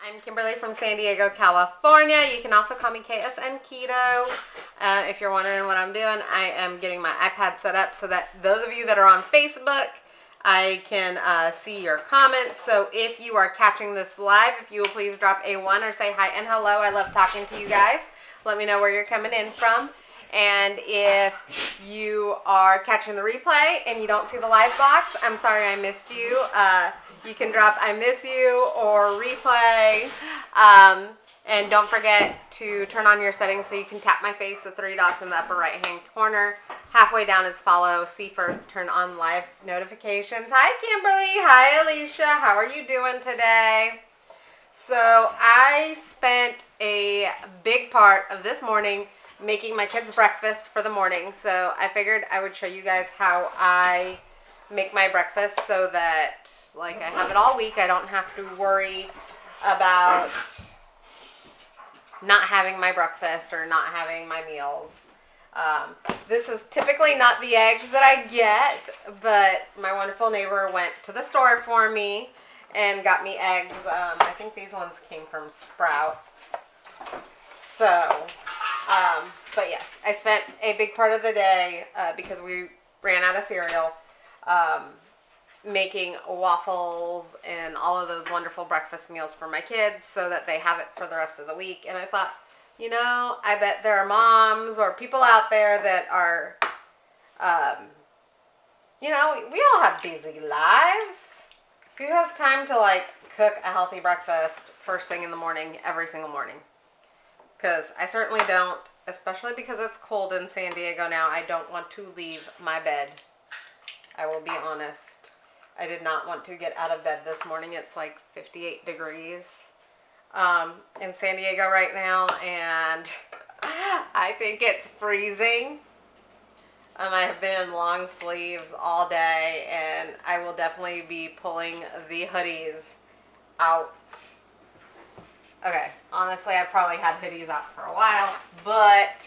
I'm Kimberly from San Diego, California. You can also call me KSN Keto. If you're wondering what I'm doing, I am getting my iPad set up so that those of you that are on Facebook, I can see your comments. So if you are catching this live, if you will please drop a 1 or say hi and hello. I love talking to you guys. Let me know where you're coming in from. And if you are catching the replay and you don't see the live box, I'm sorry I missed you. You can drop I miss you or replay. And don't forget to turn on your settings so you can tap my face, the 3 dots in the upper right hand corner. Halfway down is follow, see first, turn on live notifications. Hi Kimberly, hi Alicia, how are you doing today? So I spent a big part of this morning making my kids breakfast for the morning. So I figured I would show you guys how I make my breakfast so that like I have it all week. I don't have to worry about not having my breakfast or not having my meals. This is typically not the eggs that I get, but my wonderful neighbor went to the store for me and got me eggs. I think these ones came from Sprouts. So, but yes, I spent a big part of the day, because we ran out of cereal, making waffles and all of those wonderful breakfast meals for my kids so that they have it for the rest of the week. And I thought, you know, I bet there are moms or people out there that are, you know, we all have busy lives. Who has time to like cook a healthy breakfast first thing in the morning, every single morning? Because I certainly don't, especially because it's cold in San Diego now. I don't want to leave my bed. I will be honest. I did not want to get out of bed this morning. It's like 58 degrees in San Diego right now, and I think it's freezing. I have been in long sleeves all day, and I will definitely be pulling the hoodies out. Okay, honestly, I probably had hoodies out for a while, but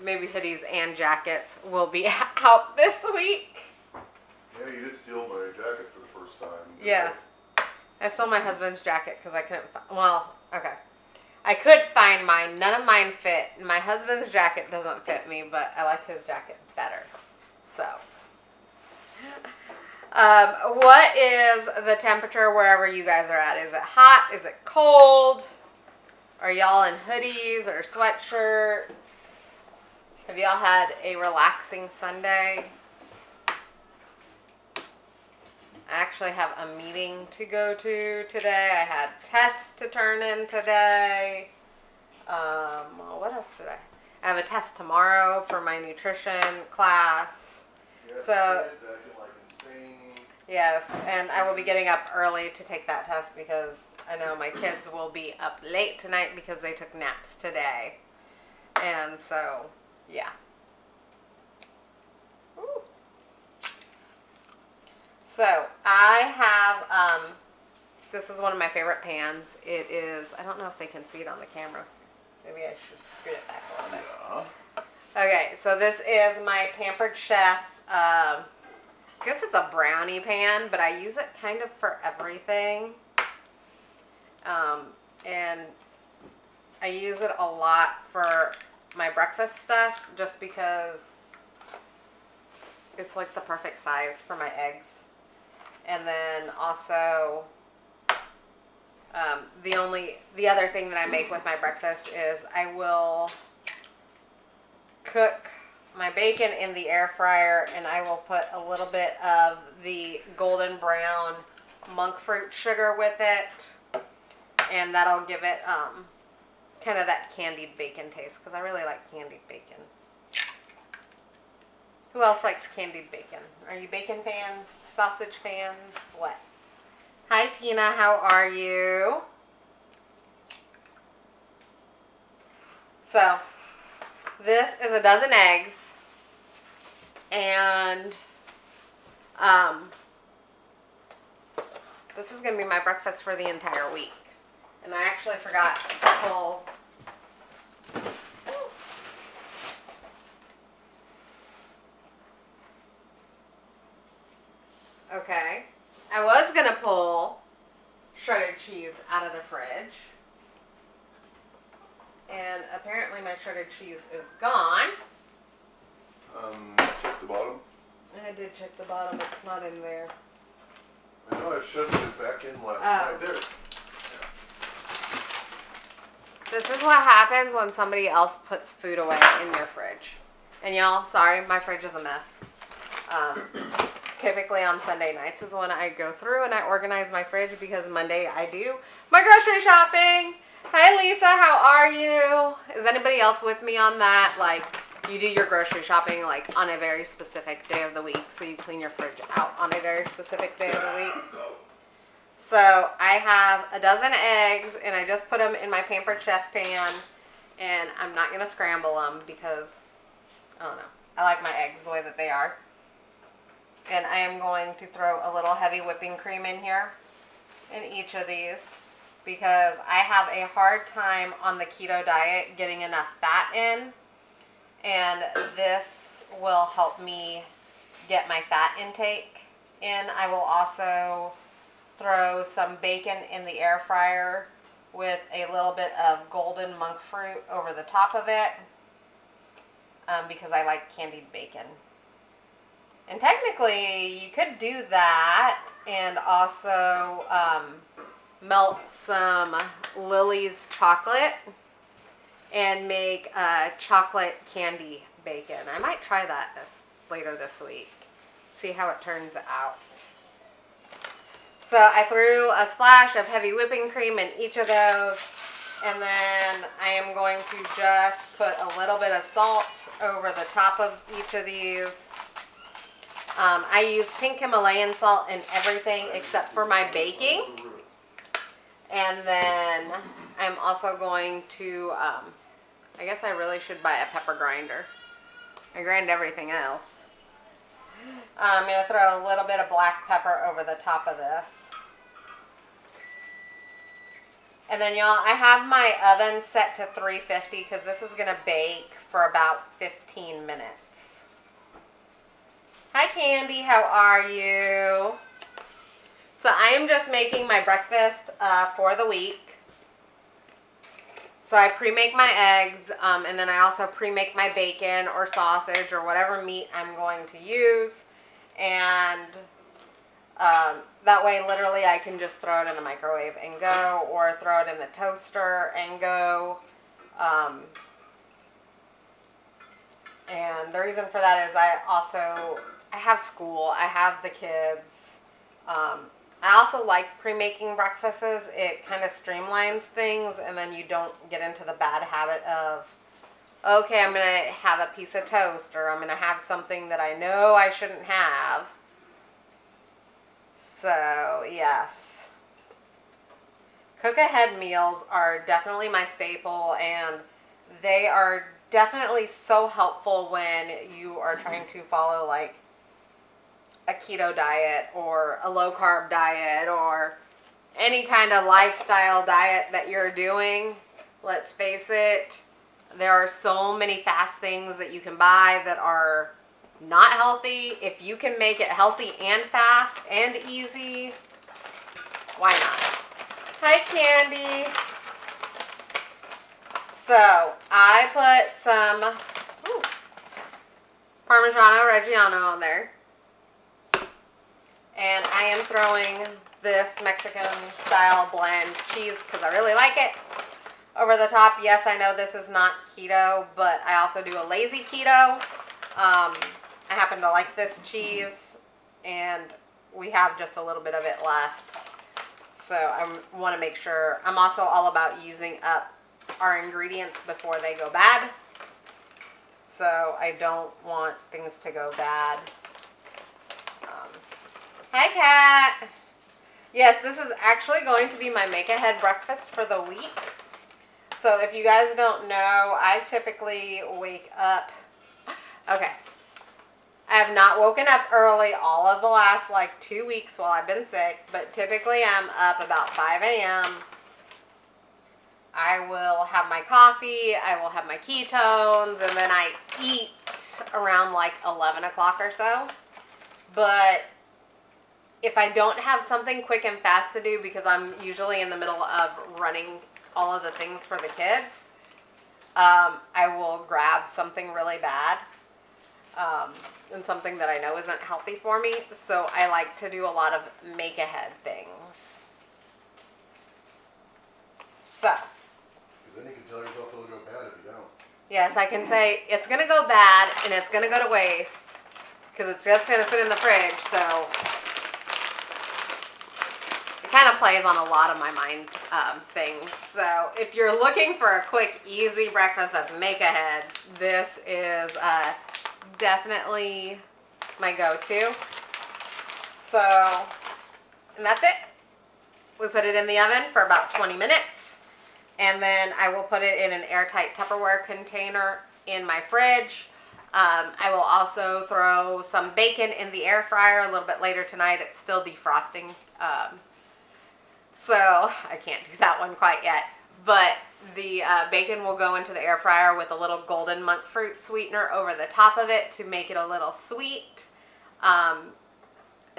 maybe hoodies and jackets will be out this week. Yeah, you did steal my jacket for the first time. Yeah. I stole my husband's jacket because I couldn't well, okay. I could find mine. None of mine fit. My husband's jacket doesn't fit me, but I like his jacket better. So, what is the temperature wherever you guys are at? Is it hot? Is it cold? Are y'all in hoodies or sweatshirts? Have y'all had a relaxing Sunday? I actually have a meeting to go to today. I had tests to turn in today. What else did I have a test tomorrow for my nutrition class. Yeah, So, kids acting like insane. yes, and I will be getting up early to take that test because I know my kids will be up late tonight because they took naps today. And so, yeah. Ooh. So, I have, this is one of my favorite pans. It is, I don't know if they can see it on the camera. Maybe I should scoot it back a little bit. Yeah. Okay, so this is my Pampered Chef, I guess it's a brownie pan, but I use it kind of for everything. And I use it a lot for my breakfast stuff just because it's like the perfect size for my eggs. And then also, the other thing that I make with my breakfast is I will cook my bacon in the air fryer, and I will put a little bit of the golden brown monk fruit sugar with it, and that'll give it kind of that candied bacon taste because I really like candied bacon. Who else likes candied bacon? Are you bacon fans? Sausage fans? What? Hi Tina, how are you? So, this is a dozen eggs, and this is going to be my breakfast for the entire week. And I actually forgot to pull. Okay. I was going to pull shredded cheese out of the fridge. And apparently my shredded cheese is gone. Check the bottom. I did check the bottom. It's not in there. I know I shoved it back in last night. There. This is what happens when somebody else puts food away in your fridge. And y'all, sorry, my fridge is a mess. Typically on Sunday nights is when I go through and I organize my fridge because Monday I do my grocery shopping. Hi Lisa, how are you? Is anybody else with me on that? Like, you do your grocery shopping like on a very specific day of the week, so you clean your fridge out on a very specific day of the week. So I have a dozen eggs and I just put them in my Pampered Chef pan, and I'm not going to scramble them because, I don't know, I like my eggs the way that they are. And I am going to throw a little heavy whipping cream in here in each of these because I have a hard time on the keto diet getting enough fat in, and this will help me get my fat intake in. I will also throw some bacon in the air fryer with a little bit of golden monk fruit over the top of it because I like candied bacon. And technically, you could do that and also melt some Lily's chocolate and make a chocolate candy bacon. I might try that later this week. See how it turns out. So I threw a splash of heavy whipping cream in each of those, and then I am going to just put a little bit of salt over the top of each of these. I use pink Himalayan salt in everything except for my baking. And then I'm also going to, I guess I really should buy a pepper grinder. I grind everything else. I'm going to throw a little bit of black pepper over the top of this. And then y'all, I have my oven set to 350 because this is going to bake for about 15 minutes. Hi Candy, how are you? So I am just making my breakfast for the week. So I pre-make my eggs, and then I also pre-make my bacon or sausage or whatever meat I'm going to use. And that way, literally, I can just throw it in the microwave and go, or throw it in the toaster and go. And the reason for that is I have school, I have the kids. I also like pre-making breakfasts. It kind of streamlines things, and then you don't get into the bad habit of, okay, I'm going to have a piece of toast, or I'm going to have something that I know I shouldn't have. So, yes. Cook-ahead meals are definitely my staple, and they are definitely so helpful when you are trying to follow, like, a keto diet or a low-carb diet or any kind of lifestyle diet that you're doing. Let's face it, there are so many fast things that you can buy that are not healthy. If you can make it healthy and fast and easy, why not? Hi, Candy. So, I put some Parmigiano Reggiano on there. And I am throwing this Mexican-style blend cheese because I really like it over the top. Yes, I know this is not keto, but I also do a lazy keto. I happen to like this cheese, and we have just a little bit of it left. So I want to make sure. I'm also all about using up our ingredients before they go bad. So I don't want things to go bad. Hi, Kat. Yes, this is actually going to be my make-ahead breakfast for the week. So if you guys don't know, I typically wake up. Okay. I have not woken up early all of the last 2 weeks while I've been sick, but typically I'm up about 5 a.m. I will have my coffee, I will have my ketones, and then I eat around 11 o'clock or so. But if I don't have something quick and fast to do, because I'm usually in the middle of running all of the things for the kids, I will grab something really bad. And something that I know isn't healthy for me. So I like to do a lot of make ahead things. So. Because then you can tell yourself it'll go bad if you don't. Yes, I can say it's going to go bad and it's going to go to waste. Because it's just going to sit in the fridge. So it kind of plays on a lot of my mind things. So if you're looking for a quick, easy breakfast that's make ahead, this is definitely my go-to. So, and that's it. We put it in the oven for about 20 minutes. And then I will put it in an airtight Tupperware container in my fridge. I will also throw some bacon in the air fryer a little bit later tonight. It's still defrosting. So I can't do that one quite yet. But the bacon will go into the air fryer with a little golden monk fruit sweetener over the top of it to make it a little sweet. And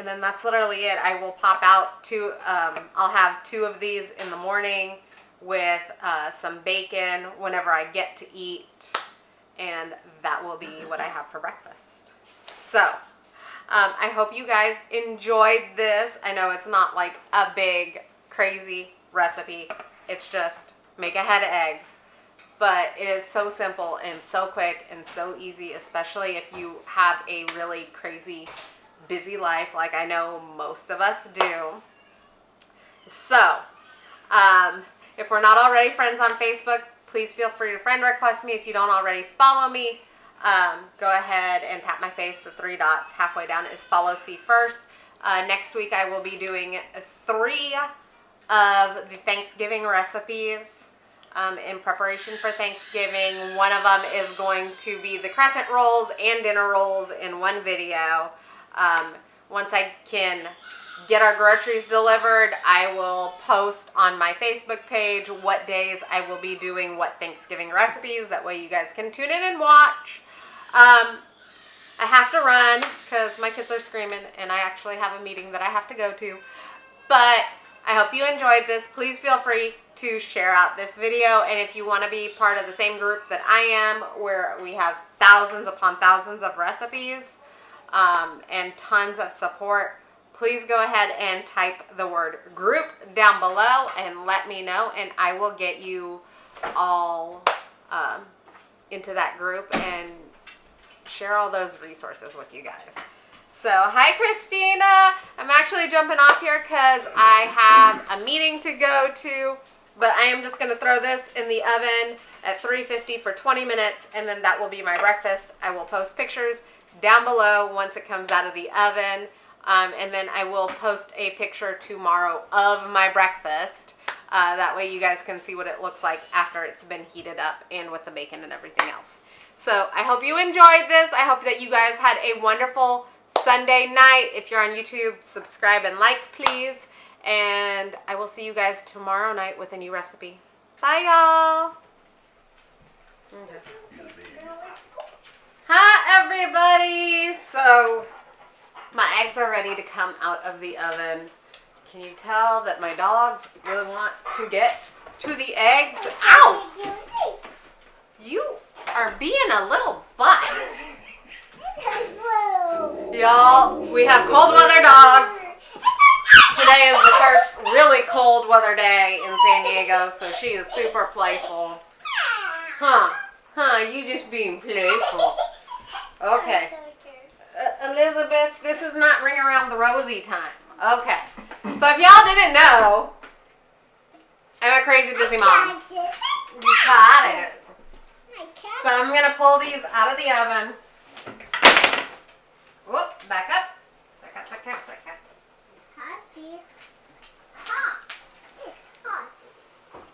then that's literally it. I will pop out two, I'll have 2 of these in the morning with some bacon whenever I get to eat. And that will be what I have for breakfast. So, I hope you guys enjoyed this. I know it's not like a big, crazy recipe. It's just make ahead eggs. But it is so simple and so quick and so easy, especially if you have a really crazy, busy life like I know most of us do. So, if we're not already friends on Facebook, please feel free to friend request me. If you don't already follow me, go ahead and tap my face. The 3 dots halfway down is follow, see first. Next week I will be doing 3 of the Thanksgiving recipes in preparation for Thanksgiving. One of them is going to be the crescent rolls and dinner rolls in one video. Once I can get our groceries delivered, I will post on my Facebook page what days I will be doing what Thanksgiving recipes. That way you guys can tune in and watch. I have to run because my kids are screaming and I actually have a meeting that I have to go to. But I hope you enjoyed this. Please feel free to share out this video. And if you want to be part of the same group that I am, where we have thousands upon thousands of recipes and tons of support, please go ahead and type the word group down below and let me know, and I will get you all into that group and share all those resources with you guys. So, hi Christina. I'm actually jumping off here because I have a meeting to go to, but I am just going to throw this in the oven at 350 for 20 minutes, and then that will be my breakfast. I will post pictures down below once it comes out of the oven. And then I will post a picture tomorrow of my breakfast. That way you guys can see what it looks like after it's been heated up and with the bacon and everything else. So I hope you enjoyed this. I hope that you guys had a wonderful Sunday night. If you're on YouTube, subscribe and like, please. And I will see you guys tomorrow night with a new recipe. Bye, y'all. Okay. Hi, everybody. So my eggs are ready to come out of the oven. Can you tell that my dogs really want to get to the eggs? Ow! You are being a little butt. Y'all, we have cold weather dogs. Today is the first really cold weather day in San Diego, so she is super playful. You just being playful. Okay. Elizabeth, this is not ring around the rosy time. Okay. So if y'all didn't know, I'm a crazy busy mom. You got it. So I'm going to pull these out of the oven. Whoop, back up. Back up, back up, back up.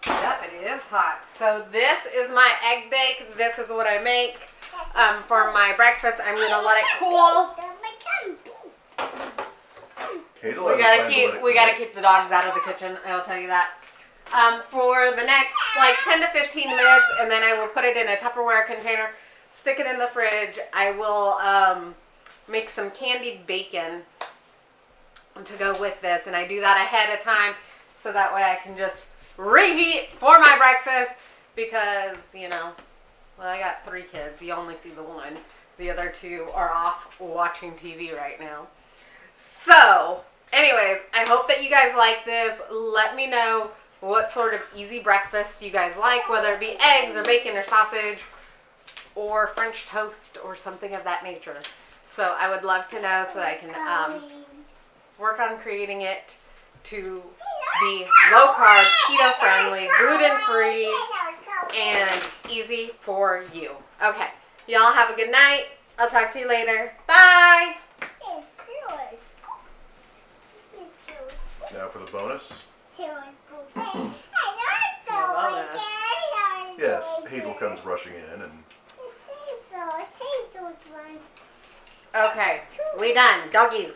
Yep, it is hot. So this is my egg bake. This is what I make. For my breakfast, I'm gonna let it cool. We gotta keep the dogs out of the kitchen. I will tell you that. For the next like 10 to 15 minutes, and then I will put it in a Tupperware container, stick it in the fridge. I will make some candied bacon to go with this, and I do that ahead of time so that way I can just reheat for my breakfast because, you know, well, I got 3 kids. You only see the one. The other 2 are off watching TV right now. So, anyways, I hope that you guys like this. Let me know what sort of easy breakfast you guys like, whether it be eggs or bacon or sausage or French toast or something of that nature. So I would love to know so that I can work on creating it to be low carb, keto friendly, gluten free, and easy for you. Okay, y'all have a good night. I'll talk to you later. Bye. Now for the bonus. Bonus. Yes, Hazel comes rushing in and Okay, we done. Doggies.